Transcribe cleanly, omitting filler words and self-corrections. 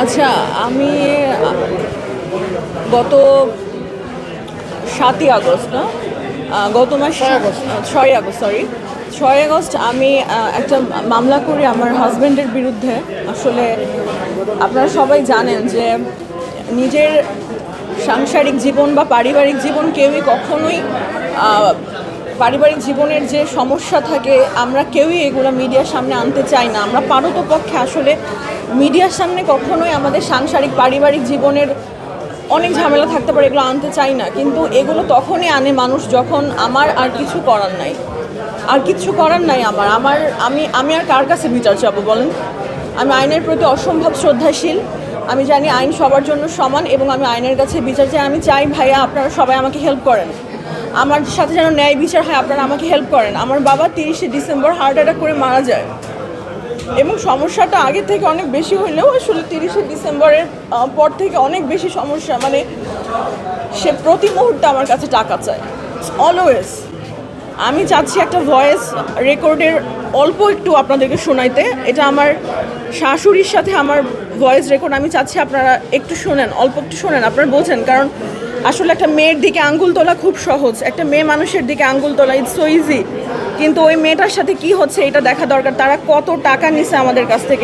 আচ্ছা, আমি গত ৭ই আগস্ট না গত মাস 6ই আগস্ট, সরি, 6ই আগস্ট আমি একটা মামলা করি আমার হাজব্যান্ডের বিরুদ্ধে। আসলে আপনারা সবাই জানেন যে নিজের সাংসারিক জীবন বা পারিবারিক জীবন কেউই কখনোই পারিবারিক জীবনের যে সমস্যা থাকে আমরা কেউই এগুলো মিডিয়ার সামনে আনতে চাই না। আমরা পারতপক্ষে আসলে মিডিয়ার সামনে কখনোই আমাদের সাংসারিক পারিবারিক জীবনের অনেক ঝামেলা থাকতে পারে, এগুলো আনতে চাই না। কিন্তু এগুলো তখনই আনে মানুষ যখন আমার আর কিছু করার নাই, আমি আর কার কাছে বিচার চাবো বলেন? আমি আইনের প্রতি অসম্ভব শ্রদ্ধাশীল। আমি জানি আইন সবার জন্য সমান এবং আমি আইনের কাছে বিচার চাই। আমি চাই ভাইয়া আপনারা সবাই আমাকে হেল্প করেন, আমার সাথে যেন ন্যায় বিচার হয়, আপনারা আমাকে হেল্প করেন। আমার বাবা 30শে ডিসেম্বর হার্ট অ্যাটাক করে মারা যায় এবং সমস্যাটা আগে থেকে অনেক বেশি হইলেও আসলে 30শে ডিসেম্বরের পর থেকে অনেক বেশি সমস্যা। মানে সে প্রতি মুহূর্তে আমার কাছে টাকা চায়, অলওয়েজ। আমি চাচ্ছি একটা ভয়েস রেকর্ডের অল্প একটু আপনাদেরকে শোনাইতে। এটা আমার শাশুড়ির সাথে আমার ভয়েস রেকর্ড। আমি চাচ্ছি আপনারা একটু শোনেন, অল্প একটু শোনেন, আপনারা বোঝেন। কারণ আসলে একটা মেয়ের দিকে আঙ্গুল তোলা খুব সহজ, একটা মেয়ে মানুষের দিকে আঙ্গুল তোলা ইটস সো ইজি, কিন্তু ওই মেয়েটার সাথে কি হচ্ছে এটা দেখা দরকার। তারা কত টাকা নিছে আমাদের কাছ থেকে।